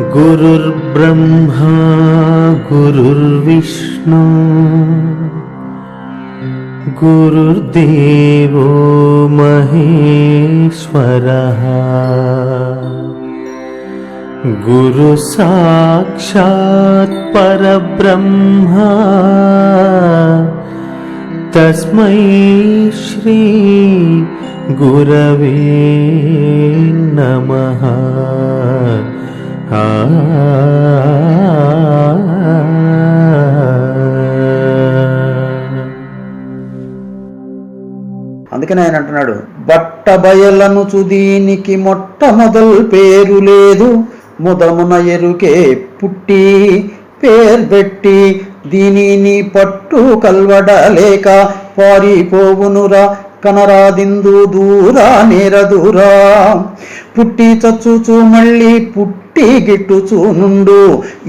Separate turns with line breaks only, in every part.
गुरुर्ब्रह्मा गुरुर्विष्णु गुरुर्देवो महेश्वरः गुरु साक्षात् परब्रह्म तस्मै श्री गुरवे नमः।
అందుకనే ఆయన అంటున్నాడు, బట్ట బయలను చుదీనికి మొట్టమొదల్ పేరు లేదు, ముదమున ఎరుకే పుట్టి పేర్బెట్టి దీనిని పట్టు కల్వడలేక పారిపోవునురా కనరాదిందు దూరా నేరదురా. పుట్టి చచ్చుచు మళ్ళీ పుట్టి గిట్టుచు నుండు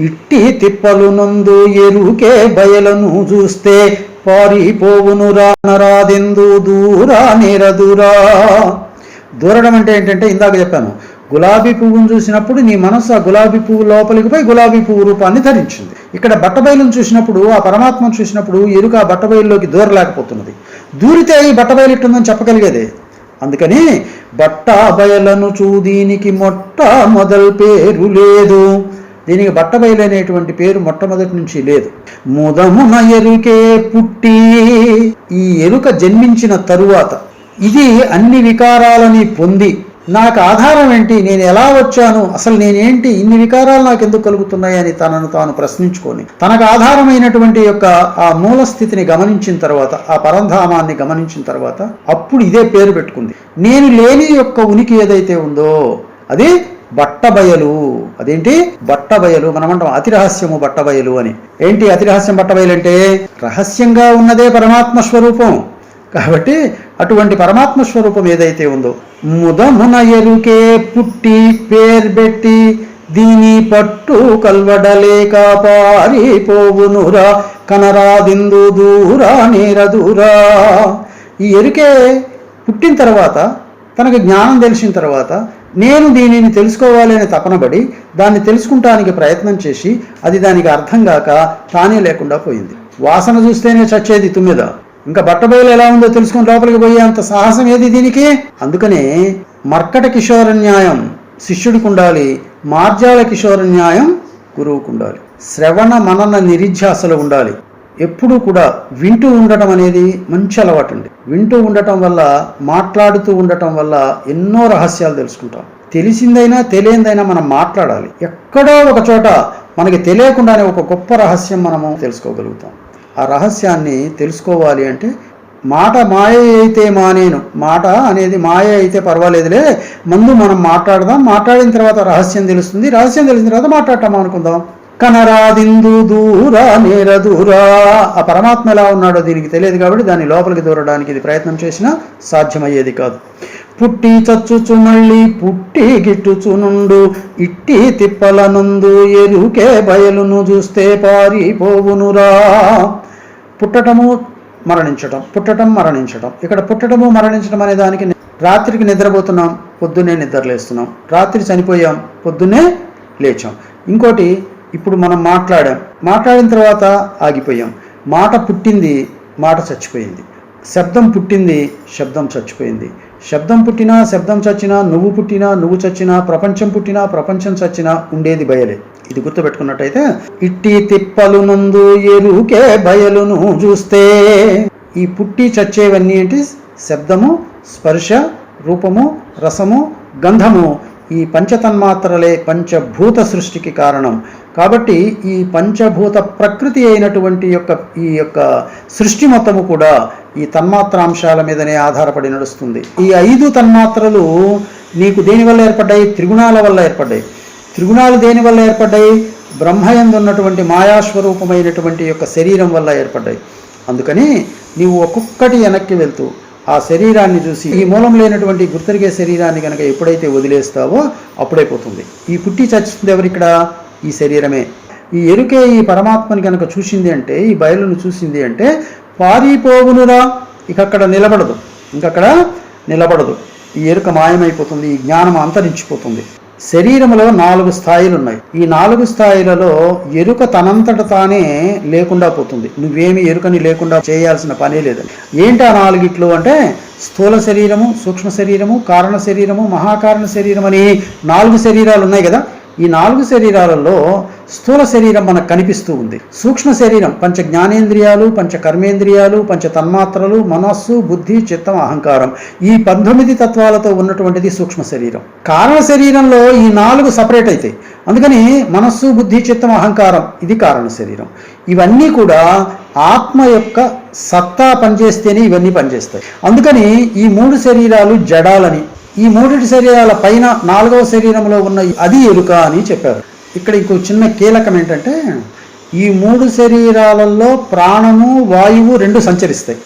ఇట్టి తిప్పలు నందు ఎరుకే బయలను చూస్తే పారిపోవునురా నరాదెందు దూరా నేరదురా. దూరడం అంటే ఏంటంటే ఇందాక చెప్పాను, గులాబీ పువ్వును చూసినప్పుడు నీ మనస్సు ఆ గులాబీ పువ్వు లోపలికి పోయి గులాబీ పువ్వు రూపాన్ని ధరించింది. ఇక్కడ బట్టబయలును చూసినప్పుడు, ఆ పరమాత్మను చూసినప్పుడు ఎరుక ఆ బట్టబయలులోకి దూరలేకపోతున్నది. దూరితే ఈ బట్టబయలు ఇట్టుందని చెప్పగలిగేదే. అందుకని బట్ట బయలను చూదీనికి మొట్టమొదల్ పేరు లేదు, దీనికి బట్టబయలు అనేటువంటి పేరు మొట్టమొదటి నుంచి లేదు. ముదమున ఎరుకే పుట్టి, ఈ ఎరుక జన్మించిన తరువాత ఇది అన్ని వికారాలని పొంది నాకు ఆధారం ఏంటి, నేను ఎలా వచ్చాను, అసలు నేనేంటి, ఇన్ని వికారాలు నాకు ఎందుకు కలుగుతున్నాయని తనను తాను ప్రశ్నించుకొని తనకు ఆధారమైనటువంటి యొక్క ఆ మూల స్థితిని గమనించిన తర్వాత, ఆ పరంధామాన్ని గమనించిన తర్వాత అప్పుడు ఇదే పేరు పెట్టుకుంది. నేను లేని యొక్క ఉనికి ఏదైతే ఉందో అది బట్టబయలు. అదేంటి బట్టబయలు? మనమంటాం అతిరహస్యము బట్టబయలు అని. ఏంటి అతిరహస్యం బట్టబయలు అంటే? రహస్యంగా ఉన్నదే పరమాత్మ స్వరూపం. కాబట్టి అటువంటి పరమాత్మ స్వరూపం ఏదైతే ఉందో, ముదమున ఎరుకే పుట్టి పేర్బెట్టి దీని పట్టు కల్వడలేక పారిపోవునురా కనరాదిందు దూరా నేరదురా. ఈ ఎరుకే పుట్టిన తర్వాత, తనకు జ్ఞానం తెలిసిన తర్వాత, నేను దీనిని తెలుసుకోవాలి అని తపనబడి దాన్ని తెలుసుకుంటానికి ప్రయత్నం చేసి అది దానికి అర్థం కాక తానే లేకుండా పోయింది. వాసన చూస్తేనే చచ్చేది తుమ్మిద, ఇంకా బట్టబయలు ఎలా ఉందో తెలుసుకుని లోపలికి పోయే అంత సాహసం ఏది దీనికి? అందుకనే మర్కట కిషోర న్యాయం శిష్యుడికి ఉండాలి, మార్జాల కిషోర న్యాయం గురువుకు ఉండాలి. శ్రవణ మనన నిరిధ్యాసలు ఉండాలి. ఎప్పుడూ కూడా వింటూ ఉండటం అనేది మంచి అలవాటు అండి. వింటూ ఉండటం వల్ల, మాట్లాడుతూ ఉండటం వల్ల ఎన్నో రహస్యాలు తెలుసుకుంటాం. తెలిసిందైనా తెలియందైనా మనం మాట్లాడాలి. ఎక్కడో ఒక చోట మనకి తెలియకుండానే ఒక గొప్ప రహస్యం మనము తెలుసుకోగలుగుతాం. ఆ రహస్యాన్ని తెలుసుకోవాలి అంటే మాట మాయ అయితే మానేను, మాట అనేది మాయ అయితే పర్వాలేదులే, ముందు మనం మాట్లాడదాం, మాట్లాడిన తర్వాత రహస్యం తెలుస్తుంది, రహస్యం తెలిసిన తర్వాత మాట్లాడటం అనుకుందాం. కనరాదిందు దూరా నేరదురా. ఆ పరమాత్మ ఎలా ఉన్నాడో దీనికి తెలియదు కాబట్టి దాని లోపలికి దూరడానికి ఇది ప్రయత్నం చేసినా సాధ్యమయ్యేది కాదు. పుట్టి చచ్చుచు మళ్ళీ పుట్టి గిట్టుచు నుండు ఇట్టి తిప్పల నందు ఎరుకే బయలును చూస్తే పారిపోవునురా. పుట్టటము మరణించటం, పుట్టటం మరణించటం. ఇక్కడ పుట్టటము మరణించడం అనే దానికి, రాత్రికి నిద్రపోతున్నాం, పొద్దున్నే నిద్రలేస్తున్నాం, రాత్రి చనిపోయాం, పొద్దున్నే లేచాం. ఇంకోటి, ఇప్పుడు మనం మాట్లాడిన తర్వాత ఆగిపోయాం. మాట పుట్టింది, మాట చచ్చిపోయింది. శబ్దం పుట్టింది, శబ్దం చచ్చిపోయింది. శబ్దం పుట్టినా శబ్దం చచ్చినా, నువ్వు పుట్టినా నువ్వు చచ్చినా, ప్రపంచం పుట్టినా ప్రపంచం చచ్చినా ఉండేది బయలే. ఇది గుర్తుపెట్టుకున్నట్టయితే, ఇట్టి తిప్పలు నందు ఎరుకే బయలును చూస్తే, ఈ పుట్టి చచ్చేవన్నీ ఏంటి? శబ్దము, స్పర్శ, రూపము, రసము, గంధము. ఈ పంచతన్మాత్రలే పంచభూత సృష్టికి కారణం. కాబట్టి ఈ పంచభూత ప్రకృతి అయినటువంటి ఈ యొక్క సృష్టి మొత్తము కూడా ఈ తన్మాత్రాంశాల మీదనే ఆధారపడి నడుస్తుంది. ఈ 5 తన్మాత్రలు నీకు దేనివల్ల ఏర్పడ్డాయి? త్రిగుణాల వల్ల ఏర్పడ్డాయి. త్రిగుణాలు దేనివల్ల ఏర్పడ్డాయి? బ్రహ్మయందు ఉన్నటువంటి మాయాస్వరూపమైనటువంటి యొక్క శరీరం వల్ల ఏర్పడ్డాయి. అందుకని నీవు ఒక్కొక్కటి వెనక్కి వెళ్తూ ఆ శరీరాన్ని చూసి, ఈ మూలం లేనటువంటి గుర్తరిగే శరీరాన్ని కనుక ఎప్పుడైతే వదిలేస్తావో అప్పుడే పోతుంది. ఈ పుట్టి చచ్చింది ఎవరిక్కడ? ఈ శరీరమే. ఈ ఎరుకే ఈ పరమాత్మని కనుక చూసింది అంటే, ఈ బయలును చూసింది అంటే పారిపోవునురా. ఇంకక్కడ నిలబడదు. ఈ ఎరుక మాయమైపోతుంది, ఈ జ్ఞానం అంతరించిపోతుంది. శరీరంలో 4 స్థాయిలు ఉన్నాయి. ఈ 4 స్థాయిలలో ఎరుక తనంతట తానే లేకుండా పోతుంది. నువ్వేమి ఎరుకని లేకుండా చేయాల్సిన పనే లేదు. ఏంటి ఆ 4 అంటే స్థూల శరీరము, సూక్ష్మ శరీరము, కారణ శరీరము, మహాకారణ శరీరం అని 4 శరీరాలు ఉన్నాయి కదా. ఈ 4 శరీరాలలో స్థూల శరీరం మనకు కనిపిస్తూ ఉంది. సూక్ష్మ శరీరం పంచ జ్ఞానేంద్రియాలు, పంచ కర్మేంద్రియాలు, పంచ తన్మాత్రలు, మనస్సు, బుద్ధి, చిత్తం, అహంకారం, ఈ 19 తత్వాలతో ఉన్నటువంటిది సూక్ష్మ శరీరం. కారణ శరీరంలో ఈ 4 సపరేట్ అవుతాయి. అందుకని మనస్సు, బుద్ధి, చిత్తం, అహంకారం ఇది కారణ శరీరం. ఇవన్నీ కూడా ఆత్మ యొక్క సత్తా పనిచేస్తేనే ఇవన్నీ పనిచేస్తాయి. అందుకని ఈ 3 శరీరాలు జడాలని, ఈ 3 శరీరాల పైన 4వ శరీరంలో ఉన్న అది ఎరుక అని చెప్పారు. ఇక్కడ ఇంకో చిన్న కీలకం ఏంటంటే ఈ 3 శరీరాలలో ప్రాణము, వాయువు 2 సంచరిస్తాయి.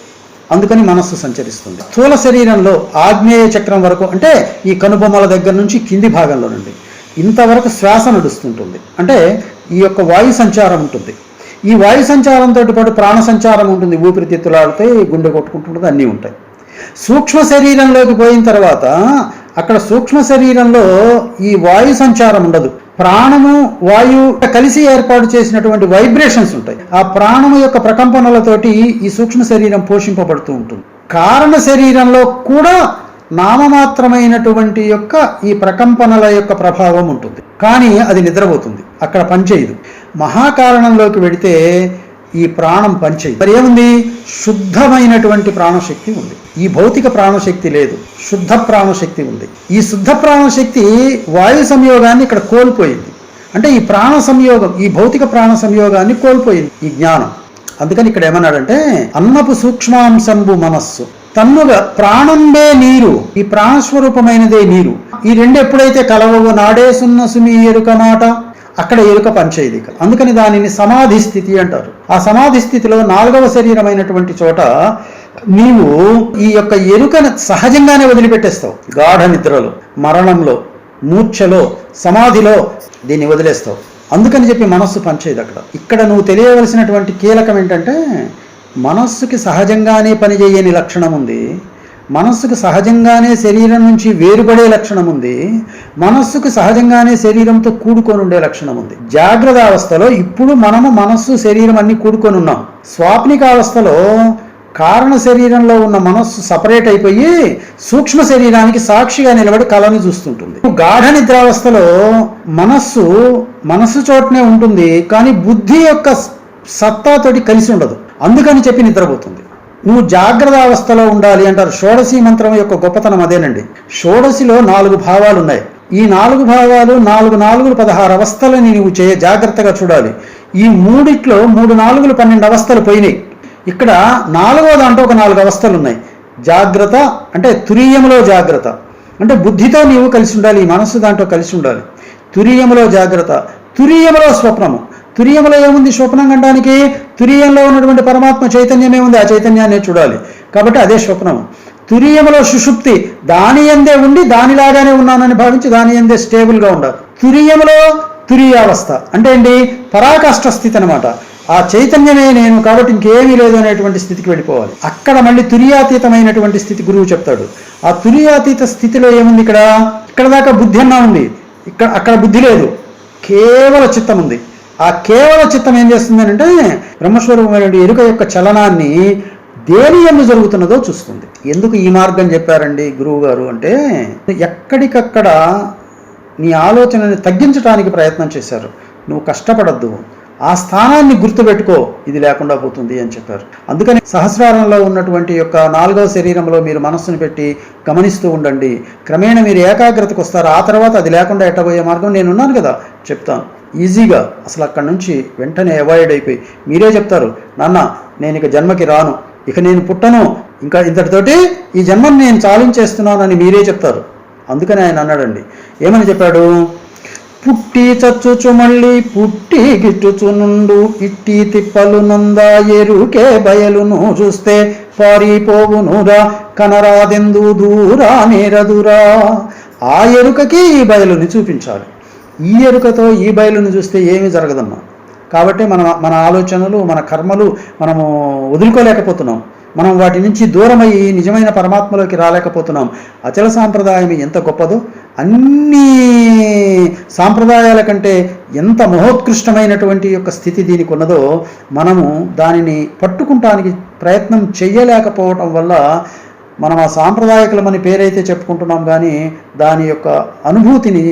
అందుకని మనస్సు సంచరిస్తుంది. స్థూల శరీరంలో ఆగ్నేయ చక్రం వరకు, అంటే ఈ కనుబొమ్మల దగ్గర నుంచి కింది భాగంలో నుండి ఇంతవరకు శ్వాస నడుస్తుంటుంది. అంటే ఈ యొక్క వాయు సంచారం ఉంటుంది. ఈ వాయు సంచారంతో పాటు ప్రాణ సంచారం ఉంటుంది. ఊపిరితిత్తులాడితే గుండె కొట్టుకుంటుంటుంది, అన్నీ ఉంటాయి. సూక్ష్మ శరీరంలోకి పోయిన తర్వాత అక్కడ సూక్ష్మ శరీరంలో ఈ వాయు సంచారం ఉండదు. ప్రాణము, వాయువు కలిసి ఏర్పాటు చేసినటువంటి వైబ్రేషన్స్ ఉంటాయి. ఆ ప్రాణము యొక్క ప్రకంపనలతోటి ఈ సూక్ష్మ శరీరం పోషింపబడుతూ ఉంటుంది. కారణ శరీరంలో కూడా నామమాత్రమైనటువంటి యొక్క ఈ ప్రకంపనల యొక్క ప్రభావం ఉంటుంది, కానీ అది నిద్రపోతుంది, అక్కడ పనిచేయదు. మహాకారణంలోకి వెడితే ఈ ప్రాణం పనిచేయదు. మరి ఏముంది? శుద్ధమైనటువంటి ప్రాణశక్తి ఉంది. ఈ భౌతిక ప్రాణశక్తి లేదు, శుద్ధ ప్రాణశక్తి ఉంది. ఈ శుద్ధ ప్రాణశక్తి వాయు సంయోగాన్ని ఇక్కడ కోల్పోయింది. అంటే ఈ ప్రాణ సంయోగం, ఈ భౌతిక ప్రాణ సంయోగాన్ని కోల్పోయింది ఈ జ్ఞానం. అందుకని ఇక్కడ ఏమన్నాడంటే అన్నపు సూక్ష్మాంశంబు మనస్సు తన్నుగా ప్రాణంబే నీరు, ఈ ప్రాణస్వరూపమైనదే నీరు. ఈ 2 ఎప్పుడైతే కలవవో నాడే సున్న సుమి ఎరుక మాట, అక్కడ ఎరుక పనిచేయదు. అందుకని దానిని సమాధి స్థితి అంటారు. ఆ సమాధి స్థితిలో 4వ శరీరమైనటువంటి చోట నీవు ఈ యొక్క ఎరుకను సహజంగానే వదిలిపెట్టేస్తావు. గాఢ నిద్రలో, మరణంలో, మూర్ఛలో, సమాధిలో దీన్ని వదిలేస్తావు. అందుకని చెప్పి మనస్సు పనిచేయదు అక్కడ. ఇక్కడ నువ్వు తెలియవలసినటువంటి కీలకం ఏంటంటే మనస్సుకి సహజంగానే పనిచేయని లక్షణం ఉంది, మనస్సుకు సహజంగానే శరీరం నుంచి వేరుపడే లక్షణం ఉంది, మనస్సుకు సహజంగానే శరీరంతో కూడుకొని ఉండే లక్షణం ఉంది. జాగ్రత్త అవస్థలో ఇప్పుడు మనము మనస్సు, శరీరం అన్ని కూడుకొని ఉన్నాం. స్వాప్నిక అవస్థలో కారణ శరీరంలో ఉన్న మనస్సు సపరేట్ అయిపోయి సూక్ష్మ శరీరానికి సాక్షిగా నిలబడి కళను చూస్తుంటుంది. గాఢ నిద్రావస్థలో మనస్సు చోటనే ఉంటుంది, కానీ బుద్ధి యొక్క సత్తాతోటి కలిసి ఉండదు. అందుకని చెప్పి నిద్రపోతుంది. నువ్వు జాగ్రత్త అవస్థలో ఉండాలి అంటారు. షోడశి మంత్రం యొక్క గొప్పతనం అదేనండి. షోడశిలో 4 భావాలు ఉన్నాయి. ఈ 4 భావాలు 4 4 16 అవస్థలని నువ్వు జాగ్రత్తగా చూడాలి. ఈ 3 3 4 12 అవస్థలు పోయినాయి. ఇక్కడ 4వ దాంట్లో ఒక 4 అవస్థలు ఉన్నాయి. జాగ్రత్త అంటే తురీయములో జాగ్రత్త, అంటే బుద్ధితో నీవు కలిసి ఉండాలి, ఈ మనస్సు దాంట్లో కలిసి ఉండాలి. తురీయములో జాగ్రత్త, తురీయములో స్వప్నము. తురీయంలో ఏముంది? స్వప్నం కంటానికి తురీయంలో ఉన్నటువంటి పరమాత్మ చైతన్యమే ఉంది, ఆ చైతన్యాన్ని చూడాలి, కాబట్టి అదే స్వప్నం. తురీయంలో సుషుప్తి, దాని యందే ఉండి దానిలాగానే ఉన్నానని భావించి దాని యందే స్టేబుల్గా ఉండాలి. తురీయంలో తురీయావస్థ అంటే ఏంటి? పరాకాష్ఠ స్థితి అనమాట. ఆ చైతన్యమే నేను, కాబట్టి ఇంకేమీ లేదు అనేటువంటి స్థితికి వెళ్ళిపోవాలి. అక్కడ మళ్ళీ తురియాతీతమైనటువంటి స్థితి గురువు చెప్తాడు. ఆ తురియాతీత స్థితిలో ఏముంది? ఇక్కడ దాకా బుద్ధి అన్నా ఉంది, అక్కడ బుద్ధి లేదు, కేవల చిత్తం ఉంది. ఆ కేవల చిత్తం ఏం చేస్తుంది అంటే బ్రహ్మస్వరూపమైన ఎరుక యొక్క చలనాన్ని దేని యందు జరుగుతున్నదో చూస్తుంది. ఎందుకు ఈ మార్గం చెప్పారండి గురువు గారు అంటే, ఎక్కడికక్కడ నీ ఆలోచనని తగ్గించడానికి ప్రయత్నం చేశారు. నువ్వు కష్టపడద్దు, ఆ స్థానాన్ని గుర్తుపెట్టుకో, ఇది లేకుండా పోతుంది అని చెప్పారు. అందుకని సహస్రారంలో ఉన్నటువంటి యొక్క 4వ శరీరంలో మీరు మనస్సును పెట్టి గమనిస్తూ ఉండండి. క్రమేణా మీరు ఏకాగ్రతకు వస్తారు. ఆ తర్వాత అది లేకుండా ఎట్టబోయే మార్గం నేనున్నాను కదా, చెప్తాను ఈజీగా. అసలు అక్కడి నుంచి వెంటనే అవాయిడ్ అయిపోయి మీరే చెప్తారు, నాన్న నేను ఇక జన్మకి రాను, ఇక నేను పుట్టను, ఇంకా ఇంతటితోటి ఈ జన్మను నేను చాలించేస్తున్నానని మీరే చెప్తారు. అందుకని ఆయన అన్నాడండి, ఏమని చెప్పాడు? పుట్టి చచ్చుచు మళ్ళీ పుట్టి గిట్టుచునుండు ఇట్టి తిప్పలు నందా ఎరుకే బయలును చూస్తే పారిపోవునురా కనరాదెందు దూరా నేరదురా. ఆ ఎరుకకి ఈ బయలుని చూపించాలి. ఈ ఎరుకతో ఈ బయలుని చూస్తే ఏమీ జరగదమ్మా. కాబట్టి మన ఆలోచనలు, మన కర్మలు మనము వదులుకోలేకపోతున్నాం. మనం వాటి నుంచి దూరమయ్యి నిజమైన పరమాత్మలోకి రాలేకపోతున్నాం. అచల సాంప్రదాయం ఎంత గొప్పదో, అన్ని సాంప్రదాయాల కంటే ఎంత మహోత్కృష్టమైనటువంటి యొక్క స్థితి దీనికి ఉన్నదో మనము దానిని పట్టుకుంటానికి ప్రయత్నం చెయ్యలేకపోవటం వల్ల మనం ఆ సాంప్రదాయకులమని పేరైతే చెప్పుకుంటున్నాం, కానీ దాని యొక్క అనుభూతిని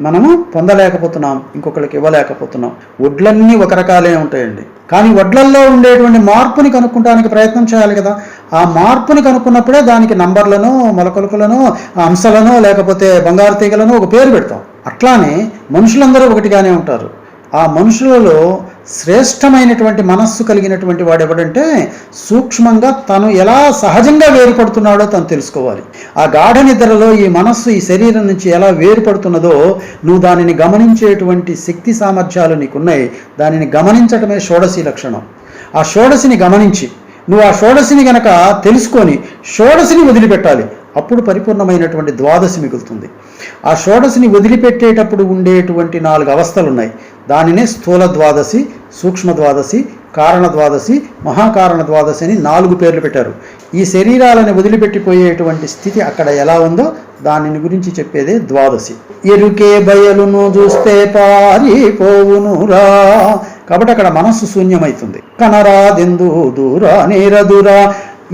మనము పొందలేకపోతున్నాం, ఇంకొకరికి ఇవ్వలేకపోతున్నాం. వడ్లన్నీ ఒక రకాలే ఉంటాయండి, కానీ వడ్లల్లో ఉండేటువంటి మార్పుని కనుక్కోవడానికి ప్రయత్నం చేయాలి కదా. ఆ మార్పుని కనుక్కున్నప్పుడే దానికి నంబర్లను, మొలకొలకులను, అంశాలను, లేకపోతే బంగారు తీగలను ఒక పేరు పెడతాం. అట్లానే మనుషులందరూ ఒకటిగానే ఉంటారు. ఆ మనుషులలో శ్రేష్టమైనటువంటి మనస్సు కలిగినటువంటి వాడు ఎవడంటే సూక్ష్మంగా తను ఎలా సహజంగా వేరుపడుతున్నాడో తను తెలుసుకోవాలి. ఆ గాఢ నిద్రలో ఈ మనస్సు ఈ శరీరం నుంచి ఎలా వేరుపడుతున్నదో నువ్వు దానిని గమనించేటువంటి శక్తి సామర్థ్యాలు నీకున్నాయి. దానిని గమనించటమే షోడశి లక్షణం. ఆ షోడశిని గమనించి నువ్వు ఆ షోడశిని గనక తెలుసుకొని షోడశిని వదిలిపెట్టాలి. అప్పుడు పరిపూర్ణమైనటువంటి ద్వాదశి మిగులుతుంది. ఆ షోడశిని వదిలిపెట్టేటప్పుడు ఉండేటువంటి 4 అవస్థలు ఉన్నాయి. దానినే స్థూల ద్వాదశి, సూక్ష్మ ద్వాదశి, కారణ ద్వాదశి, మహాకారణ ద్వాదశి అని 4 పేర్లు పెట్టారు. ఈ శరీరాలను వదిలిపెట్టిపోయేటువంటి స్థితి అక్కడ ఎలా ఉందో దానిని గురించి చెప్పేదే ద్వాదశి. ఎరుకే బయలును చూస్తే పారిపోవునురా. కాబట్టి అక్కడ మనస్సు శూన్యమవుతుంది. కనరాదెందు దూరా నేరదురా.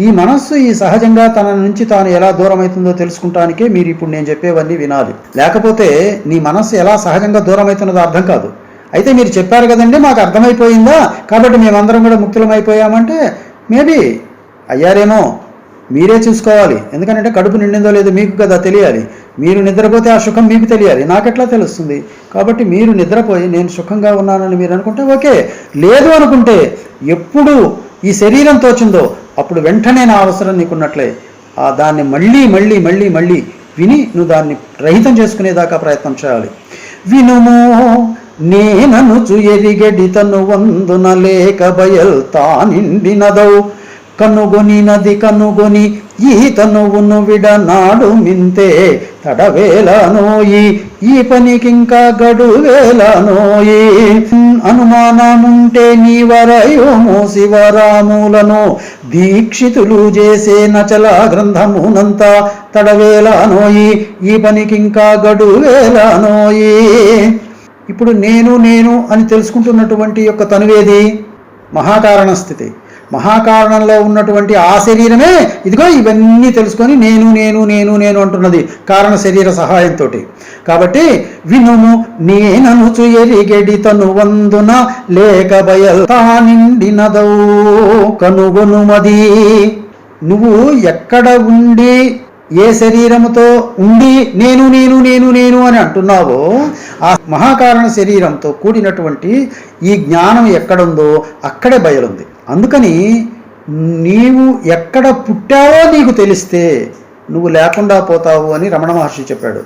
ఈ మనస్సు ఈ సహజంగా తన నుంచి తాను ఎలా దూరం అవుతుందో తెలుసుకుంటానికే మీరు ఇప్పుడు నేను చెప్పేవన్నీ వినాలి. లేకపోతే నీ మనస్సు ఎలా సహజంగా దూరం అవుతున్నదో అర్థం కాదు. అయితే మీరు చెప్పారు కదండి, మాకు అర్థమైపోయిందా, కాబట్టి మేమందరం కూడా ముక్తులమైపోయామంటే మేబీ అయ్యారేమో, మీరే చూసుకోవాలి. ఎందుకంటే కడుపు నిండిందో లేదో మీకు కదా తెలియాలి. మీరు నిద్రపోతే ఆ సుఖం మీకు తెలియాలి, నాకెట్లా తెలుస్తుంది? కాబట్టి మీరు నిద్రపోయి నేను సుఖంగా ఉన్నానని మీరు అనుకుంటే ఓకే, లేదు అనుకుంటే ఎప్పుడు ఈ శరీరం తోచిందో అప్పుడు వెంటనే నా అవసరం నీకున్నట్లే దాన్ని మళ్ళీ మళ్ళీ మళ్ళీ మళ్ళీ విని నువ్వు దాన్ని రహితం చేసుకునేదాకా ప్రయత్నం చేయాలి. వినుము నేననుచు ఎరిగెడి తను వందున లేక బయల్తా నిండినదౌ కనుగొని నది కనుగొని ఈ తనువును విడనాడు మింతే తడవేలనోయి ఈ పనికింకా గడువేలనోయి. అనుమానముంటే నీవరయోమో శివరాములను దీక్షితులు చేసే నచల గ్రంథమునంతా తడవేలనోయి ఈ పనికింకా గడువేలనోయి. ఇప్పుడు నేను నేను అని తెలుసుకుంటున్నటువంటి యొక్క తనువేది మహాకారణ స్థితి. మహాకారణంలో ఉన్నటువంటి ఆ శరీరమే ఇదిగో ఇవన్నీ తెలుసుకొని నేను నేను నేను నేను అంటున్నది కారణ శరీర సహాయంతో. కాబట్టి వినుము నేననుచు ఎరిగెడి తను వందున లేక బయల్తా నిండినదౌ కనుగొనుమది. నువ్వు ఎక్కడ ఉండి ఏ శరీరముతో ఉండి నేను నేను నేను నేను అని అంటున్నావో ఆ మహాకారణ శరీరంతో కూడినటువంటి ఈ జ్ఞానం ఎక్కడుందో అక్కడే బయలుంది. అందుకని నీవు ఎక్కడ పుట్టావో నీకు తెలిస్తే నువ్వు లేకుండా పోతావు అని రమణ మహర్షి చెప్పాడు.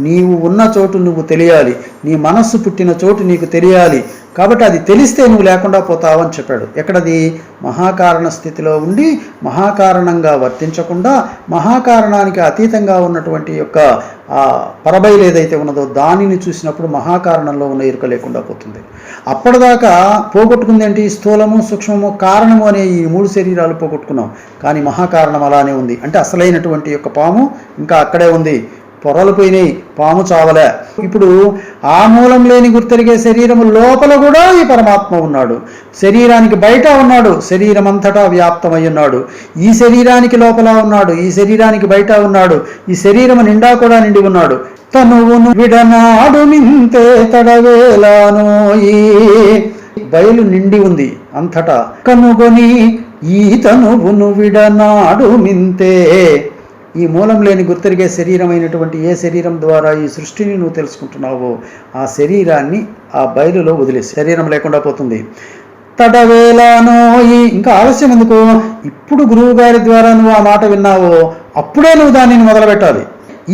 నీవు ఉన్న చోటు నువ్వు తెలియాలి, నీ మనస్సు పుట్టిన చోటు నీకు తెలియాలి. కాబట్టి అది తెలిస్తే నువ్వు లేకుండా పోతావు అని చెప్పాడు. ఎక్కడది? మహాకారణ స్థితిలో ఉండి మహాకారణంగా వర్తించకుండా మహాకారణానికి అతీతంగా ఉన్నటువంటి యొక్క ఆ పరబయలు ఏదైతే ఉన్నదో దానిని చూసినప్పుడు మహాకారణంలో ఉన్న ఎరుక లేకుండా పోతుంది. అప్పటిదాకా పోగొట్టుకుంది ఏంటి? స్థూలము, సూక్ష్మము, కారణము అనే ఈ 3 శరీరాలు పోగొట్టుకున్నాం. కానీ మహాకారణం అలానే ఉంది. అంటే అసలైనటువంటి యొక్క పాము ఇంకా అక్కడే ఉంది. పొరలు పోయినాయి, పాము చావలే. ఇప్పుడు ఆ మూలం లేని గుర్తెరిగే శరీరము లోపల కూడా ఈ పరమాత్మ ఉన్నాడు. శరీరానికి బయట ఉన్నాడు, శరీరం అంతటా వ్యాప్తమై ఉన్నాడు. ఈ శరీరానికి లోపల ఉన్నాడు, ఈ శరీరానికి బయట ఉన్నాడు, ఈ శరీరము నిండా కూడా నిండి ఉన్నాడు. తనువును విడనాడు మింతే తడవేలానోయి. బయలు నిండి ఉంది అంతటా. కనుగొని ఈ తనువును విడనాడు మింతే. ఈ మూలం లేని గుర్తెరిగే శరీరమైనటువంటి ఏ శరీరం ద్వారా ఈ సృష్టిని నువ్వు తెలుసుకుంటున్నావో ఆ శరీరాన్ని ఆ బయలులో వదిలేసి శరీరం లేకుండా పోతుంది. తడవేలానోయి. ఇంకా ఆలస్యం ఎందుకు? ఇప్పుడు గురువు గారి ద్వారా నువ్వు ఆ మాట విన్నావో అప్పుడే నువ్వు దానిని మొదలుపెట్టాలి.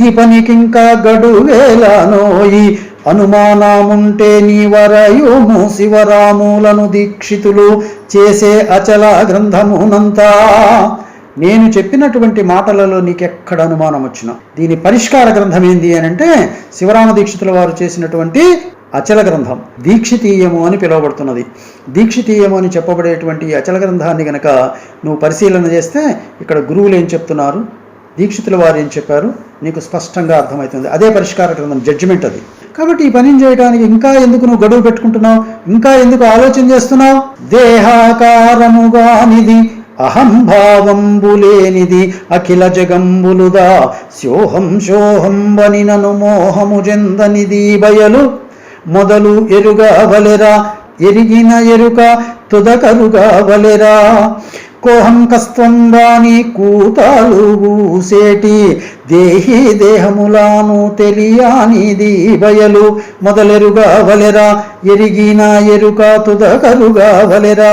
ఈ పనికింకా గడువేలానోయి అనుమానముంటే నీవరయోము శివరాములను దీక్షితులు చేసే అచల గ్రంథమునంతా. నేను చెప్పినటువంటి మాటలలో నీకెక్కడ అనుమానం వచ్చినా దీని పరిష్కార గ్రంథం ఏంది అని అంటే శివరామ దీక్షితుల వారు చేసినటువంటి అచల గ్రంథం, దీక్షితీయము అని పిలువబడుతున్నది. దీక్షితీయము అని చెప్పబడేటువంటి అచల గ్రంథాన్ని గనక నువ్వు పరిశీలన చేస్తే ఇక్కడ గురువులు ఏం చెప్తున్నారు, దీక్షితుల వారు ఏం చెప్పారు, నీకు స్పష్టంగా అర్థమవుతుంది. అదే పరిష్కార గ్రంథం, జడ్జిమెంట్ అది. కాబట్టి ఈ పనిని చేయడానికి ఇంకా ఎందుకు నువ్వు గడువు పెట్టుకుంటున్నావు, ఇంకా ఎందుకు ఆలోచన చేస్తున్నావు? దేహాకారముగానిది అహంభావంబులేనిది అఖిల జగంబులుదా సోహం సోహం వని నను మోహము చెందనిది బయలు మొదలు ఎరుగా వలెరా ఎరిగిన ఎరుక తుదకరుగా వలెరా కోహం కస్త్వం వాని కూతాలు ఊసేటి దేహి దేహములాను తెలియానిది బయలు మొదలెరుగా వలెరా ఎరిగిన ఎరుక తుదకరుగా వలెరా.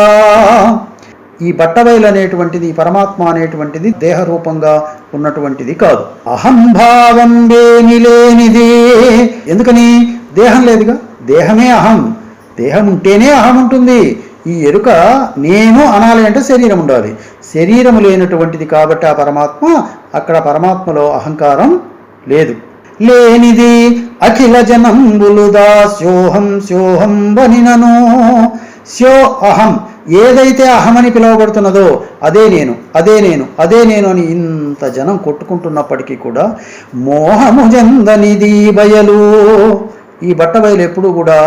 ఈ బట్టబయలు అనేటువంటిది, పరమాత్మ అనేటువంటిది దేహరూపంగా ఉన్నటువంటిది కాదు, అహంభావం లేని లేనిది. ఎందుకని? దేహం లేదుగా, దేహమే అహం, దేహం ఉంటేనే అహం ఉంటుంది. ఈ ఎరుక నేను అనాలి అంటే శరీరం ఉండాలి, శరీరము లేనటువంటిది కాబట్టి ఆ పరమాత్మ, అక్కడ పరమాత్మలో అహంకారం లేదు. లేనిది అఖిల జనంబులుదా సోహం సోహం వనినను స్యో అహం, ఏదైతే అహమని పిలువబడుతున్నదో అదే నేను, అదే నేను, అదే నేను అని ఇంత జనం కొట్టుకుంటున్నప్పటికీ కూడా మోహము చెందనిది బయలు. ఈ బట్ట బయలు ఎప్పుడు కూడా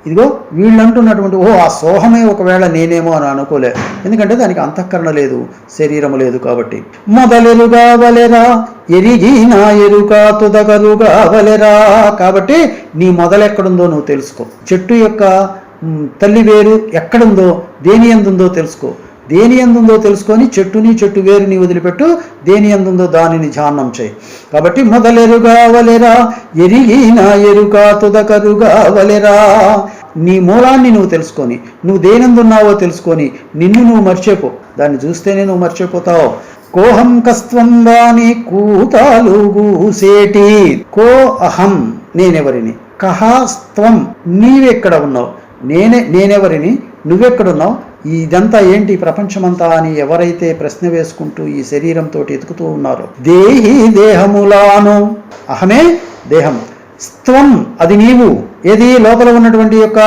ఇదిగో వీళ్ళు అంటున్నటువంటి ఆ సోహమే ఒకవేళ నేనేమో అని అనుకోలే, ఎందుకంటే దానికి అంతఃకరణ లేదు, శరీరము లేదు కాబట్టి. మొదలెరుగా వలెరా ఎరిగిన ఎరుక తుదకరుగా వలెరా. కాబట్టి నీ మొదలెక్కడుందో నువ్వు తెలుసుకో, చెట్టు యొక్క తల్లి వేరు ఎక్కడుందో, దేని ఎందుందో తెలుసుకో, దేని ఎందుందో తెలుసుకొని చెట్టుని చెట్టు వేరుని వదిలిపెట్టు, దేని ఎందుందో దానిని ధ్యానం చేయి. కాబట్టి మొదలెరుగా వలెరా ఎరిగిన ఎరుక తుదకరుగా వలెరా. నీ మూలాన్ని నువ్వు తెలుసుకొని, నువ్వు దేనందున్నావో తెలుసుకొని నిన్ను నువ్వు మర్చిపో, దాన్ని చూస్తేనే నువ్వు మర్చిపోతావు. కోహం కస్త్వం వాని కూతాలు గూసేటి, కో అహం నేనెవరిని, కహాస్త్వం నీవెక్కడ ఉన్నావు, నేనెవరిని, నువ్వెక్కడున్నావు, ఇదంతా ఏంటి ప్రపంచమంతా అని ఎవరైతే ప్రశ్న వేసుకుంటూ ఈ శరీరంతో ఎతుకుతూ ఉన్నారో, దేహి దేహములాను, అహమే దేహం, స్త్వం అది నీవు, ఏది లోపల ఉన్నటువంటి యొక్క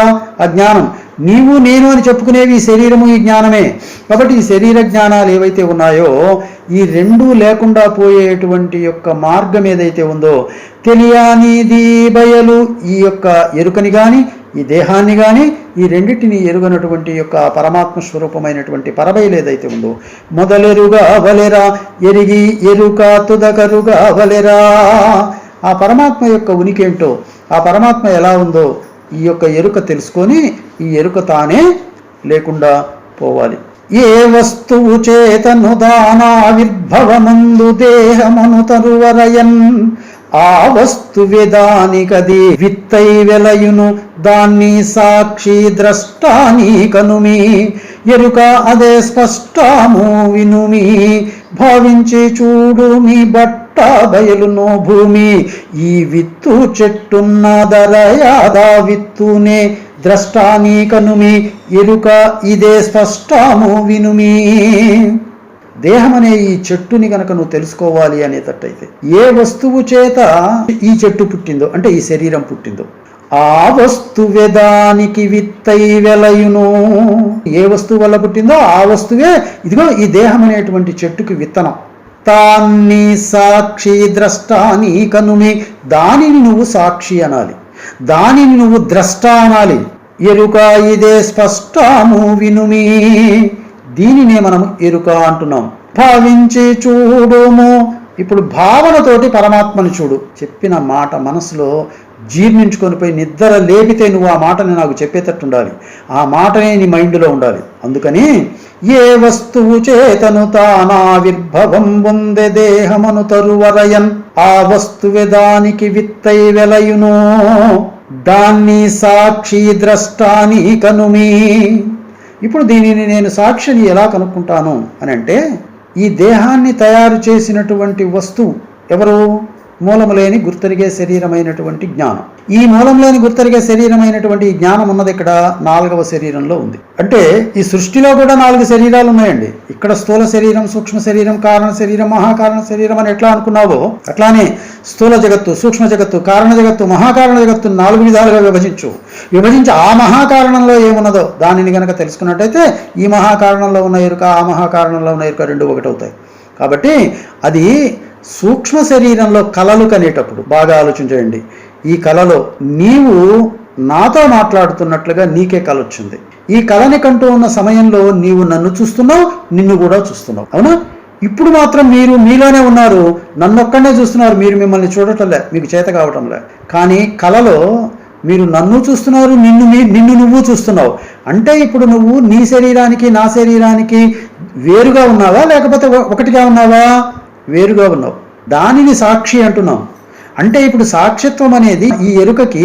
అజ్ఞానం, నీవు నేను అని చెప్పుకునేవి ఈ శరీరము, ఈ జ్ఞానమే. కాబట్టి ఈ శరీర జ్ఞానాలు ఏవైతే ఉన్నాయో ఈ రెండూ లేకుండా పోయేటువంటి యొక్క మార్గం ఏదైతే ఉందో, తెలియనిది బయలు, ఈ యొక్క ఎరుకని కానీ ఈ దేహాన్ని కానీ ఈ రెండింటిని ఎరుగనటువంటి యొక్క పరమాత్మ స్వరూపమైనటువంటి పరబయలు ఏదైతే ఉందో, మొదలెరుగా వలెరా ఎరిగి ఎరుక తుదకరుగా వలెరా. ఆ పరమాత్మ యొక్క ఉనికి ఏంటో, ఆ పరమాత్మ ఎలా ఉందో ఈ యొక్క ఎరుక తెలుసుకొని ఈ ఎరుక తానే లేకుండా పోవాలి. ఏ వస్తువు చేతను దానావిర్భవమందు దేహమను తరువరయన్ ఆ వస్తువే దానికది విత్తై వెలయును దాన్ని సాక్షి ద్రష్టాని కనుమి ఎరుక అదే స్పష్టము వినుమి భావించి చూడు మీ బట్ట బయలునో భూమి ఈ విత్తు చెట్టున్న దరయాదా విత్తునే ద్రష్టాని కనుమి ఎరుక ఇదే స్పష్టము వినుమి. దేహం అనే ఈ చెట్టుని కనుక నువ్వు తెలుసుకోవాలి అనేటట్టయితే, ఏ వస్తువు చేత ఈ చెట్టు పుట్టిందో అంటే ఈ శరీరం పుట్టిందో ఆ వస్తువే దానికి విత్తై వెలయును. ఏ వస్తువు వల్ల పుట్టిందో ఆ వస్తువే ఇదిగో ఈ దేహం అనేటువంటి చెట్టుకి విత్తనం. తాన్ని సాక్షి ద్రష్టాని కనుమి, దానిని నువ్వు సాక్షి అనాలి, దానిని నువ్వు ద్రష్ట అనాలి. ఎరుక ఇదే స్పష్టము వినుమి, దీనినే మనం ఎరుక అంటున్నాం. భావించి చూడుము, ఇప్పుడు భావనతోటి పరమాత్మని చూడు. చెప్పిన మాట మనసులో జీర్ణించుకొని పోయి నిద్ర లేపితే నువ్వు ఆ మాటని నాకు చెప్పేటట్టు ఉండాలి, ఆ మాటనే నీ మైండ్లో ఉండాలి. అందుకని ఏ వస్తువు చేతను తానావిర్భవం పొందే దేహమను తరువరయన్ ఆ వస్తువే దానికి విత్తై వెలయును దాన్ని సాక్షి ద్రష్టాని కనుమి. ఇప్పుడు దీనిని నేను సాక్షిని ఎలా కనుక్కుంటాను అని అంటే, ఈ దేహాన్ని తయారు చేసినటువంటి వస్తువు ఎవరు? మూలము లేని గుర్తెరిగే శరీరమైనటువంటి జ్ఞానం. ఈ మూలం లేని గుర్తెరిగే శరీరమైనటువంటి ఈ జ్ఞానం ఉన్నది ఇక్కడ 4వ శరీరంలో ఉంది. అంటే ఈ సృష్టిలో కూడా 4 శరీరాలు ఉన్నాయండి. ఇక్కడ స్థూల శరీరం, సూక్ష్మ శరీరం, కారణ శరీరం, మహాకారణ శరీరం అని ఎట్లా అనుకున్నావో అట్లానే స్థూల జగత్తు, సూక్ష్మ జగత్తు, కారణ జగత్తు, మహాకారణ జగత్తు 4 విధాలుగా విభజించి ఆ మహాకారణంలో ఏమున్నదో దానిని గనక తెలుసుకున్నట్టయితే ఈ మహాకారణంలో ఉన్న ఎరుక, ఆ మహాకారణంలో ఉన్న ఎరుక 2 ఒకటవుతాయి. కాబట్టి అది సూక్ష్మ శరీరంలో కలలు కనేటప్పుడు బాగా ఆలోచించండి. ఈ కలలో నీవు నాతో మాట్లాడుతున్నట్లుగా నీకే కల వచ్చింది. ఈ కలని కంటూ ఉన్న సమయంలో నీవు నన్ను చూస్తున్నావు, నిన్ను కూడా చూస్తున్నావు. అవునా? ఇప్పుడు మాత్రం మీరు మీలోనే ఉన్నారు, నన్నొక్కడనే చూస్తున్నారు, మీరు మిమ్మల్ని చూడటంలే, మీకు చేత కావటంలే. కానీ కలలో మీరు నన్ను చూస్తున్నారు, నిన్ను నువ్వు చూస్తున్నావు. అంటే ఇప్పుడు నువ్వు నీ శరీరానికి నా శరీరానికి వేరుగా ఉన్నావా, లేకపోతే ఒకటిగా ఉన్నావా? వేరుగా ఉన్నావు. దానిని సాక్షి అంటున్నాం. అంటే ఇప్పుడు సాక్షిత్వం అనేది ఈ ఎరుకకి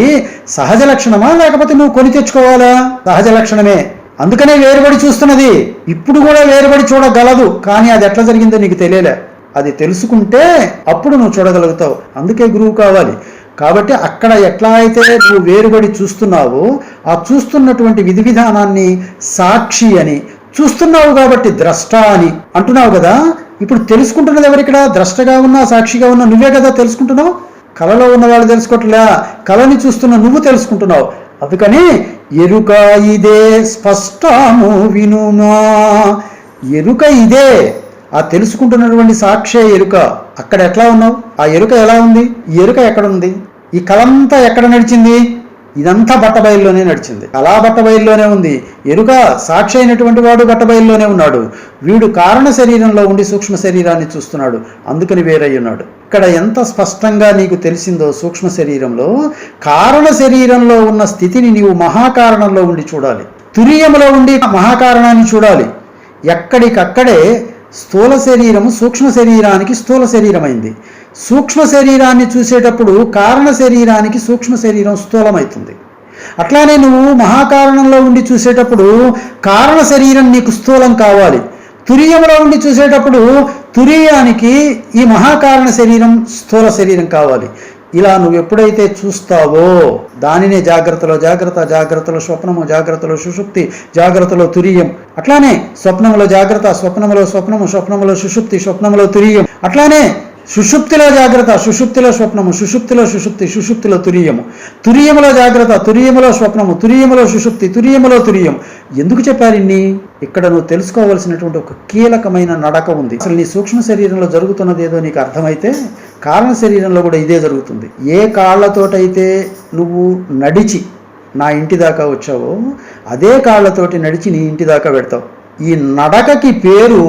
సహజ లక్షణమా, లేకపోతే నువ్వు కొని తెచ్చుకోవాలా? సహజ లక్షణమే. అందుకనే వేరుబడి చూస్తున్నది. ఇప్పుడు కూడా వేరుబడి చూడగలదు, కానీ అది ఎట్లా జరిగిందో నీకు తెలియలే. అది తెలుసుకుంటే అప్పుడు నువ్వు చూడగలుగుతావు. అందుకే గురువు కావాలి. కాబట్టి అక్కడ ఎట్లా అయితే నువ్వు వేరుబడి చూస్తున్నావో ఆ చూస్తున్నటువంటి విధి విధానాన్ని సాక్షి అని, చూస్తున్నావు కాబట్టి ద్రష్ట అని అంటున్నావు కదా. ఇప్పుడు తెలుసుకుంటున్నది ఎవరిక్కడ? ద్రష్టగా ఉన్నా సాక్షిగా ఉన్నా నువ్వే కదా తెలుసుకుంటున్నావు. కళలో ఉన్న వాళ్ళు తెలుసుకోవట్లే, కళని చూస్తున్న నువ్వు తెలుసుకుంటున్నావు. అందుకని ఎరుక ఇదే స్పష్టము వినుమా. ఎరుక ఇదే, ఆ తెలుసుకుంటున్నటువంటి సాక్షే ఎరుక. అక్కడ ఎట్లా ఉన్నావు? ఆ ఎరుక ఎలా ఉంది? ఈ ఎరుక ఎక్కడ ఉంది? ఈ కళంతా ఎక్కడ నడిచింది? ఇదంతా బట్టబయల్లోనే నడిచింది. కళా బట్టబయల్లోనే ఉంది. ఎరుక సాక్షి అయినటువంటి వాడు బట్టబయల్లోనే ఉన్నాడు. వీడు కారణ శరీరంలో ఉండి సూక్ష్మ శరీరాన్ని చూస్తున్నాడు, అందుకని వేరై ఉన్నాడు. ఇక్కడ ఎంత స్పష్టంగా నీకు తెలిసిందో సూక్ష్మ శరీరంలో, కారణ శరీరంలో ఉన్న స్థితిని నీవు మహాకారణంలో ఉండి చూడాలి, తురీయంలో ఉండి మహాకారణాన్ని చూడాలి. ఎక్కడికక్కడే స్థూల శరీరము సూక్ష్మ శరీరానికి స్థూల శరీరమైంది. సూక్ష్మ శరీరాన్ని చూసేటప్పుడు కారణ శరీరానికి సూక్ష్మ శరీరం స్థూలమవుతుంది. అట్లానే నువ్వు మహాకారణంలో ఉండి చూసేటప్పుడు కారణ శరీరం నీకు స్థూలం కావాలి. తురీయంలో ఉండి చూసేటప్పుడు తురీయానికి ఈ మహాకారణ శరీరం స్థూల శరీరం కావాలి. ఇలా నువ్వు ఎప్పుడైతే చూస్తావో దానినే జాగ్రత్తలో జాగ్రత్త, జాగ్రత్తలో స్వప్నము, జాగ్రత్తలో సుషుప్తి, జాగ్రత్తలో తురీయం. అట్లానే స్వప్నంలో జాగ్రత్త, స్వప్నములో స్వప్నము, స్వప్నములో సుషుప్తి, స్వప్నములో తురీయం. అట్లానే సుషుప్తిలో జాగ్రత్త, సుషుప్తిలో స్వప్నము, సుషుప్తిలో సుషుప్తి, సుషుప్తిలో తురీయము, తురీయములో జాగ్రత్త, తురీయములో స్వప్నము, తురీయములో సుషుప్తి, తురీయములో తురీయం. ఎందుకు చెప్పారు ఇన్ని? ఇక్కడ నువ్వు తెలుసుకోవాల్సినటువంటి ఒక కీలకమైన నడక ఉంది. అసలు నీ సూక్ష్మ శరీరంలో జరుగుతున్నది ఏదో నీకు అర్థమైతే కారణ శరీరంలో కూడా ఇదే జరుగుతుంది. ఏ కాళ్లతోటైతే నువ్వు నడిచి నా ఇంటి దాకా వచ్చావో అదే కాళ్లతోటి నడిచి నీ ఇంటి దాకా పెడతావు. ఈ నడకకి పేరు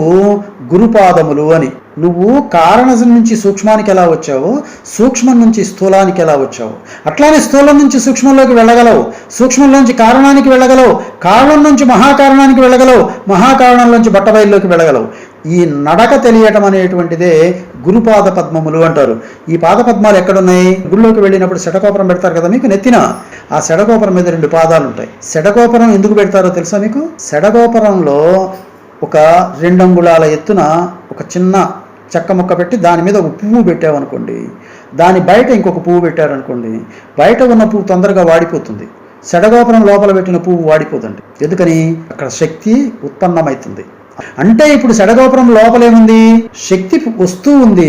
గురుపాదములు అని. నువ్వు కారణ నుంచి సూక్ష్మానికి ఎలా వచ్చావో సూక్ష్మం నుంచి స్థూలానికి ఎలా వచ్చావు, అట్లానే స్థూలం నుంచి సూక్ష్మంలోకి వెళ్ళగలవు, సూక్ష్మంలోంచి కారణానికి వెళ్ళగలవు, కారణం నుంచి మహాకారణానికి వెళ్ళగలవు, మహాకారణంలోంచి బట్టబయల్లోకి వెళ్ళగలవు. ఈ నడక తెలియటం అనేటువంటిదే గురుపాద పద్మములు అంటారు. ఈ పాదపద్మాలు ఎక్కడున్నాయి? గుళ్ళోకి వెళ్ళినప్పుడు శటకోపరం పెడతారు కదా మీకు నెత్తిన. ఆ శటకోపరం మీద 2 పాదాలు ఉంటాయి. శటకోపరం ఎందుకు పెడతారో తెలుసా మీకు? శటకోపరంలో ఒక 2 అంగుళాల ఎత్తున ఒక చిన్న చెక్క ముక్క పెట్టి దాని మీద ఒక పువ్వు పెట్టామనుకోండి, దాని బయట ఇంకొక పువ్వు పెట్టారనుకోండి, బయట ఉన్న పువ్వు తొందరగా వాడిపోతుంది, శటగోపురం లోపల పెట్టిన పువ్వు వాడిపోతుంది. ఎందుకని? అక్కడ శక్తి ఉత్పన్నమవుతుంది. అంటే ఇప్పుడు శటగోపురం లోపలేముంది? శక్తి వస్తూ ఉంది,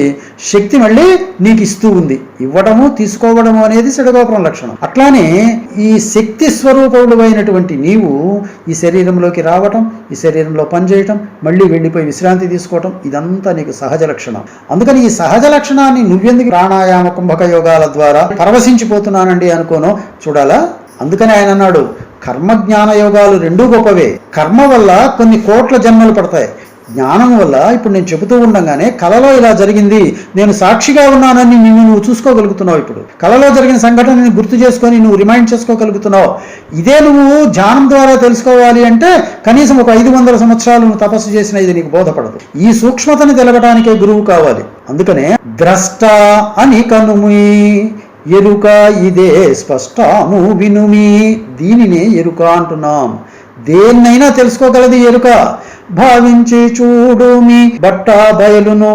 శక్తి మళ్ళీ నీకు ఇస్తూ ఉంది. ఇవ్వడము తీసుకోవడము అనేది శటగోపురం లక్షణం. అట్లానే ఈ శక్తి స్వరూపములు అయినటువంటి నీవు ఈ శరీరంలోకి రావటం, ఈ శరీరంలో పనిచేయటం, మళ్ళీ వెళ్ళిపోయి విశ్రాంతి తీసుకోవటం, ఇదంతా నీకు సహజ లక్షణం. అందుకని ఈ సహజ లక్షణాన్ని నువ్వెందుకు ప్రాణాయామ కుంభక యోగాల ద్వారా పరవశించిపోతున్నానండి అనుకోను చూడాలా. అందుకని ఆయన అన్నాడు, కర్మ జ్ఞాన యోగాలు 2 గొప్పవే. కర్మ వల్ల కొన్ని కోట్ల జన్మలు పడతాయి, జ్ఞానం వల్ల ఇప్పుడు నేను చెబుతూ ఉండగానే కలలో ఇలా జరిగింది, నేను సాక్షిగా ఉన్నానని నిన్ను నువ్వు చూసుకోగలుగుతున్నావు. ఇప్పుడు కలలో జరిగిన సంఘటనని గుర్తు చేసుకొని నువ్వు రిమైండ్ చేసుకోగలుగుతున్నావు. ఇదే నువ్వు ధ్యానం ద్వారా తెలుసుకోవాలి అంటే కనీసం ఒక 500 సంవత్సరాలు నువ్వు తపస్సు చేసినా ఇది నీకు బోధపడదు. ఈ సూక్ష్మతని తెలపడానికే గురువు కావాలి. అందుకనే ద్రష్ట అని కనుమి, ఎరుక ఇదే స్పష్టము వినుమి. దీనినే ఎరుక అంటున్నాం. దేన్నైనా తెలుసుకోగలది ఎరుక. భావించి చూడు మీ బట్ట బయలును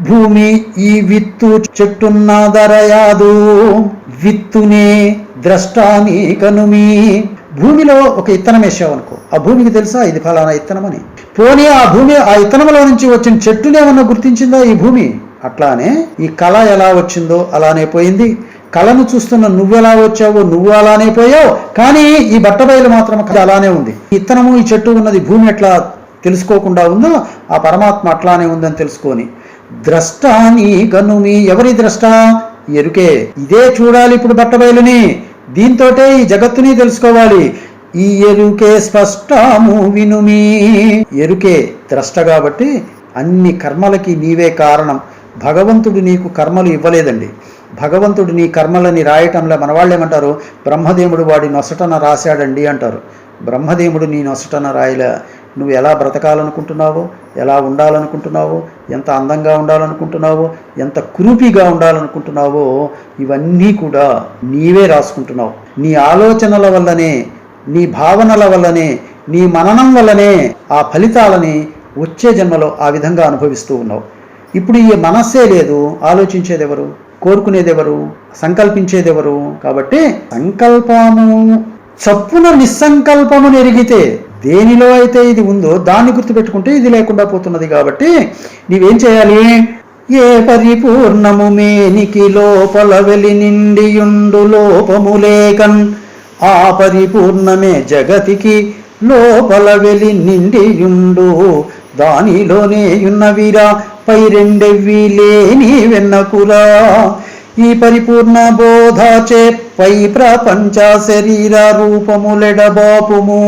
భూమి ఈ విత్తు చెట్టున్న ధరయాదు విత్తునే ద్రష్టాని కనుమి. భూమిలో ఒక ఇత్తనం వేసావనుకో, ఆ భూమికి తెలుసా ఇది ఫలానా ఇత్తనం అని? పోనీ ఆ భూమి ఆ ఇత్తనంలో నుంచి వచ్చిన చెట్టునేమన్నా గుర్తించిందా ఈ భూమి? అట్లానే ఈ కళ ఎలా వచ్చిందో అలానే పోయింది. కళను చూస్తున్న నువ్వెలా వచ్చావో నువ్వు అలానే పోయావు, కానీ ఈ బట్టబయలు మాత్రం అలానే ఉంది. ఇత్తనము ఈ చెట్టు ఉన్నది భూమి ఎట్లా తెలుసుకోకుండా ఉందో ఆ పరమాత్మ అట్లానే ఉందని తెలుసుకొని ద్రష్టాని గనుమి. ఎవరి ద్రష్ట? ఎరుకే. ఇదే చూడాలి ఇప్పుడు బట్టబయలుని, దీంతోటే ఈ జగత్తుని తెలుసుకోవాలి. ఈ ఎరుకే స్పష్టము వినుమి. ఎరుకే ద్రష్ట కాబట్టి అన్ని కర్మలకి నీవే కారణం. భగవంతుడు నీకు కర్మలు ఇవ్వలేదండి. భగవంతుడు నీ కర్మలని రాయటంలో మన వాళ్ళు ఏమంటారు, బ్రహ్మదేవుడు వాడి నొసటన రాశాడండి అంటారు. బ్రహ్మదేవుడు నీ నొసటన రాయలే. నువ్వు ఎలా బ్రతకాలనుకుంటున్నావో, ఎలా ఉండాలనుకుంటున్నావో, ఎంత అందంగా ఉండాలనుకుంటున్నావో, ఎంత కురూపిగా ఉండాలనుకుంటున్నావో ఇవన్నీ కూడా నీవే రాసుకుంటున్నావు. నీ ఆలోచనల వల్లనే, నీ భావనల వల్లనే, నీ మననం వల్లనే ఆ ఫలితాలని వచ్చే జన్మలో ఆ విధంగా అనుభవిస్తూ ఉన్నావు. ఇప్పుడు ఈ మనస్సే లేదు, ఆలోచించేదెవరు, కోరుకునేదెవరు, సంకల్పించేదెవరు? కాబట్టి సంకల్పము చప్పున నిస్సంకల్పము నెరిగితే దేనిలో అయితే ఇది ఉందో దాన్ని గుర్తుపెట్టుకుంటే ఇది లేకుండా పోతున్నది. కాబట్టి నీవేం చేయాలి? ఏ పరిపూర్ణము మేనికి లోపల వెలి నిండియుండు లోపము లేకన్ ఆ పరిపూర్ణమే జగతికి లోపల వెలి నిండియుండు దానిలోనే ఉన్నవిరా పై రెండెవ్వి లేని వెన్నకురా. ఈ పరిపూర్ణ బోధచే పై ప్రపంచ శరీర రూపములెడబాపుము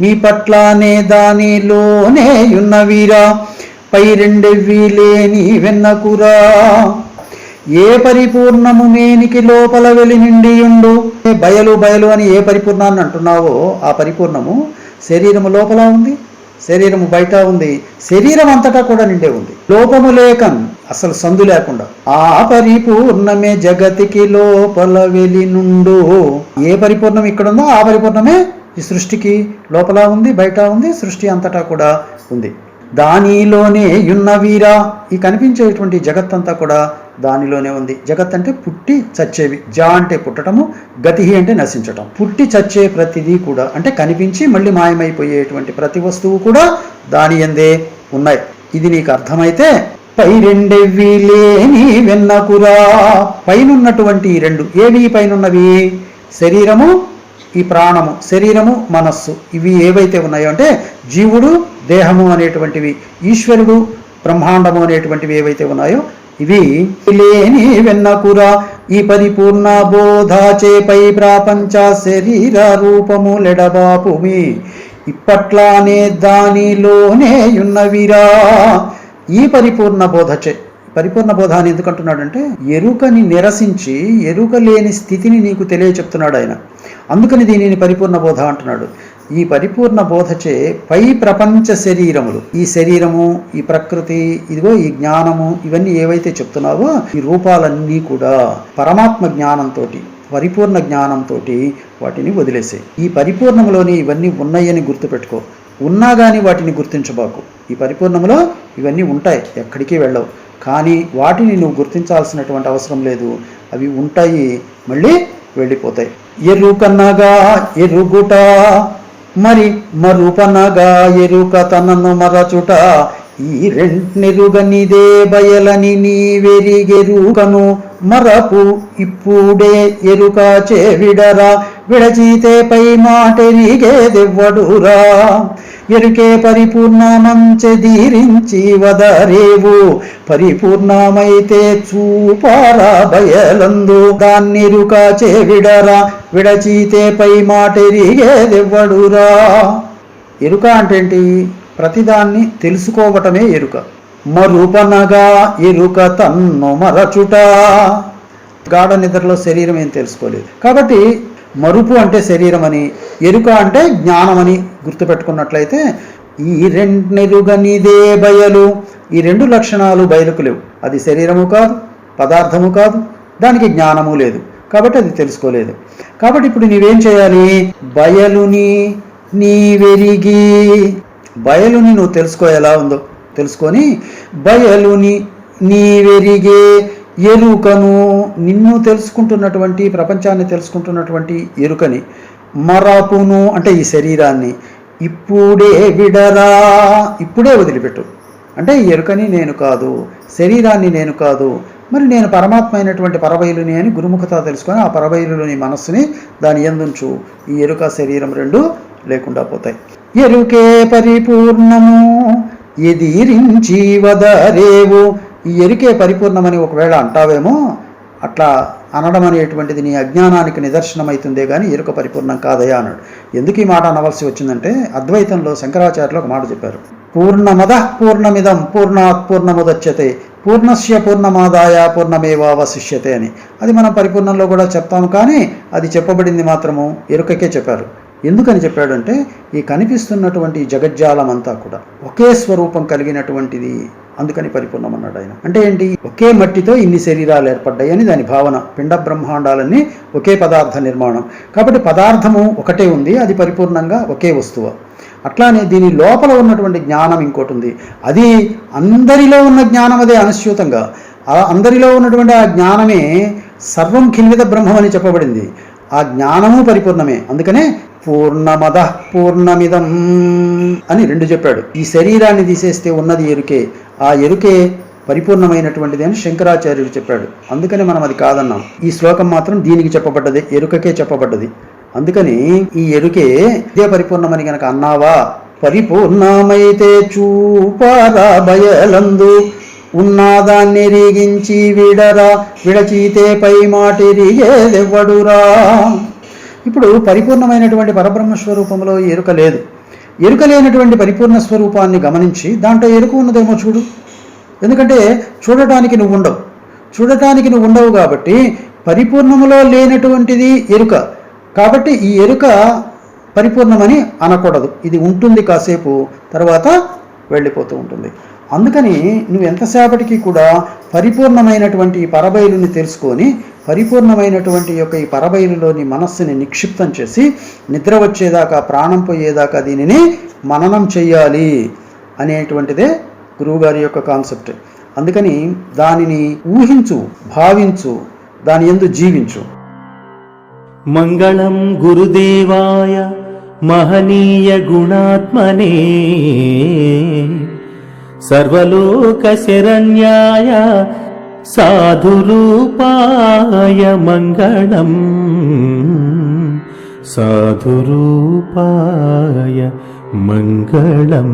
మీ పట్లానే దానిలోనే ఉన్నవిరా పై రెండెవ్వి లేని వెన్నకురా. ఏ పరిపూర్ణము మేనికి లోపల వెలి నిండియుండు. బయలు బయలు అని ఏ పరిపూర్ణాన్ని అంటున్నావో ఆ పరిపూర్ణము శరీరము లోపల ఉంది, శరీరము బయట ఉంది, శరీరం అంతటా కూడా నిండే ఉంది. లోపము లేకన్ అసలు సందు లేకుండా ఆ పరిపూర్ణమే జగతికి లోపల వెలి నుండు. ఏ పరిపూర్ణం ఇక్కడ ఉందో ఆ పరిపూర్ణమే ఈ సృష్టికి లోపల ఉంది, బయట ఉంది, సృష్టి అంతటా కూడా ఉంది. దానిలోనే ఉన్నవీరా. ఈ కనిపించేటువంటి జగత్ అంతా కూడా దానిలోనే ఉంది. జగత్ అంటే పుట్టి చచ్చేవి. జా అంటే పుట్టటము, గతిహి అంటే నశించటం. పుట్టి చచ్చే ప్రతిదీ కూడా అంటే కనిపించి మళ్ళీ మాయమైపోయేటువంటి ప్రతి వస్తువు కూడా దాని యందే ఉన్నాయి. ఇది నీకు అర్థమైతే పై రెండెవ్వి లేని వెన్నకురా. పైనున్నటువంటి ఈ రెండు ఏవి? పైనున్నవి శరీరము, ఈ ప్రాణము, శరీరము, మనస్సు. ఇవి ఏవైతే ఉన్నాయో అంటే జీవుడు, దేహము అనేటువంటివి, ఈశ్వరుడు, బ్రహ్మాండము అనేటువంటివి ఏవైతే ఉన్నాయో ఇవి లేని వెన్నకురా. ఈ పరిపూర్ణ బోధాచే పై ప్రపంచ శరీర రూపము లెడబాపుమి ఇప్పట్లానే దానిలోనే ఉన్నవిరా. ఈ పరిపూర్ణ బోధచే, పరిపూర్ణ బోధ అని ఎందుకంటున్నాడంటే ఎరుకని నిరసించి ఎరుక లేని స్థితిని నీకు తెలియచెప్తున్నాడు ఆయన. అందుకని దీనిని పరిపూర్ణ బోధ అంటున్నాడు. ఈ పరిపూర్ణ బోధచే పై ప్రపంచ శరీరములు, ఈ శరీరము, ఈ ప్రకృతి, ఇదిగో ఈ జ్ఞానము, ఇవన్నీ ఏవైతే చెప్తున్నావో ఈ రూపాలన్నీ కూడా పరమాత్మ జ్ఞానంతో, పరిపూర్ణ జ్ఞానంతో వాటిని వదిలేసాయి. ఈ పరిపూర్ణములోని ఇవన్నీ ఉన్నాయని గుర్తుపెట్టుకో. ఉన్నా కానీ వాటిని గుర్తించబాకు. ఈ పరిపూర్ణములో ఇవన్నీ ఉంటాయి, ఎక్కడికి వెళ్ళవు. కానీ వాటిని నువ్వు గుర్తించాల్సినటువంటి అవసరం లేదు. అవి ఉంటాయి, మళ్ళీ వెళ్ళిపోతాయి. ఎరుకనగా ఎరుగుట మరి మరుపనగా ఎరుక తనను మరచుట ఈ రెండెరుగనిదే బయలని నీవెరిగెరుకను మరపు ఇప్పుడే ఎరుక చేవిడరా విడచీతే పై మాటెరిగేదెవ్వడురా. ఎరుకే పరిపూర్ణమంచె ధీరించి వదరేవు పరిపూర్ణమైతే చూపారా బయలందు దాన్నెరుక చేవిడరా విడచీతే పై మాటెరిగేదెవ్వడురా. ఎరుక అంటే ఏంటి? ప్రతిదాన్ని తెలుసుకోవటమే ఎరుక. మరుపనగా ఎరుక తన్ను మరచుట. గాఢ నిద్రలో శరీరం ఏం తెలుసుకోలేదు కాబట్టి మరుపు అంటే శరీరం అని, ఎరుక అంటే జ్ఞానమని గుర్తుపెట్టుకున్నట్లయితే ఈ రెండెరుగనిదే బయలు. ఈ రెండు లక్షణాలు బయలుకు లేవు. అది శరీరము కాదు, పదార్థము కాదు, దానికి జ్ఞానము లేదు, కాబట్టి అది తెలుసుకోలేదు. కాబట్టి ఇప్పుడు నీవేం చేయాలి? బయలుని నీవెరిగి, బయలుని నువ్వు తెలుసుకో ఎలా ఉందో తెలుసుకొని బయలుని నీవెరిగే ఎరుకను, నిన్ను తెలుసుకుంటున్నటువంటి ప్రపంచాన్ని తెలుసుకుంటున్నటువంటి ఎరుకని, మరపును అంటే ఈ శరీరాన్ని, ఇప్పుడే విడరా, ఇప్పుడే వదిలిపెట్టు. అంటే ఈ ఎరుకని నేను కాదు, శరీరాన్ని నేను కాదు, మరి నేను పరమాత్మ అయినటువంటి పరబయలుని అని గురుముఖత తెలుసుకొని ఆ పరబయలుని మనస్సుని దాని యందుంచు. ఈ ఎరుక శరీరం రెండు లేకుండా పోతాయి. ఎరుకే పరిపూర్ణము ఎదిరించి వదరేవు. ఈ ఎరుకే పరిపూర్ణమని ఒకవేళ అంటావేమో, అట్లా అనడం అనేటువంటిది నీ అజ్ఞానానికి నిదర్శనమవుతుందే కానీ ఎరుక పరిపూర్ణం కాదయా అన్నాడు. ఎందుకు ఈ మాట అనవలసి వచ్చిందంటే, అద్వైతంలో శంకరాచార్యులు ఒక మాట చెప్పారు. పూర్ణమద పూర్ణమిదం పూర్ణాత్ పూర్ణముదచ్యతే పూర్ణస్య పూర్ణమాదాయ పూర్ణమేవావశిష్యతే అని. అది మనం పరిపూర్ణంలో కూడా చెప్తాము, కానీ అది చెప్పబడింది మాత్రము ఎరుకకే చెప్పారు. ఎందుకని చెప్పాడంటే, ఈ కనిపిస్తున్నటువంటి జగజ్జాలం అంతా కూడా ఒకే స్వరూపం కలిగినటువంటిది, అందుకని పరిపూర్ణం అన్నాడు ఆయన. అంటే ఏంటి? ఒకే మట్టితో ఇన్ని శరీరాలు ఏర్పడ్డాయి అని దాని భావన. పిండ బ్రహ్మాండాలన్నీ ఒకే పదార్థ నిర్మాణం కాబట్టి పదార్థము ఒకటే ఉంది, అది పరిపూర్ణంగా ఒకే వస్తువు. అట్లానే దీని లోపల ఉన్నటువంటి జ్ఞానం ఇంకోటి ఉంది, అది అందరిలో ఉన్న జ్ఞానం, అదే అనుస్యూతంగా అందరిలో ఉన్నటువంటి ఆ జ్ఞానమే సర్వం ఖిల్విద బ్రహ్మం అని చెప్పబడింది. ఆ జ్ఞానము పరిపూర్ణమే. అందుకనే పూర్ణమద పూర్ణమిదం అని రెండు చెప్పాడు. ఈ శరీరాన్ని తీసేస్తే ఉన్నది ఎరుకే, ఆ ఎరుకే పరిపూర్ణమైనటువంటిది అని శంకరాచార్యుడు చెప్పాడు. అందుకని మనం అది కాదన్నాం. ఈ శ్లోకం మాత్రం దీనికి చెప్పబడ్డది, ఎరుకకే చెప్పబడ్డది. అందుకని ఈ ఎరుకే ఇదే పరిపూర్ణమని గనక అన్నావా, పరిపూర్ణమైతే చూపారా బయలందు ఉన్నదాన్ని రిగించి విడరా విడచీతే పై మాటిరిగేదెవ్వడురా. ఇప్పుడు పరిపూర్ణమైనటువంటి పరబ్రహ్మస్వరూపంలో ఎరుక లేదు. ఎరుక లేనటువంటి పరిపూర్ణ స్వరూపాన్ని గమనించి దాంట్లో ఎరుక ఉన్నదేమో చూడు. ఎందుకంటే చూడటానికి నువ్వు ఉండవు కాబట్టి పరిపూర్ణములో లేనటువంటిది ఎరుక. కాబట్టి ఈ ఎరుక పరిపూర్ణమని అనకూడదు. ఇది ఉంటుంది కాసేపు, తర్వాత వెళ్ళిపోతూ ఉంటుంది. అందుకని నువ్వు ఎంతసేపటికి కూడా పరిపూర్ణమైనటువంటి ఈ పరబయలుని తెలుసుకొని పరిపూర్ణమైనటువంటి యొక్క ఈ పరబయలులోని మనస్సుని నిక్షిప్తం చేసి నిద్ర వచ్చేదాకా, ప్రాణం పోయేదాకా దీనిని మననం చెయ్యాలి అనేటువంటిదే గురువుగారి యొక్క కాన్సెప్ట్. అందుకని దానిని ఊహించు, భావించు, దాని యందు జీవించు.
మంగళం గురుదేవాయ మహనీయ గుణాత్మనే సర్వలోక శరణ్యాయ సాధురూపాయ మంగళం సాధురూపాయ మంగళం.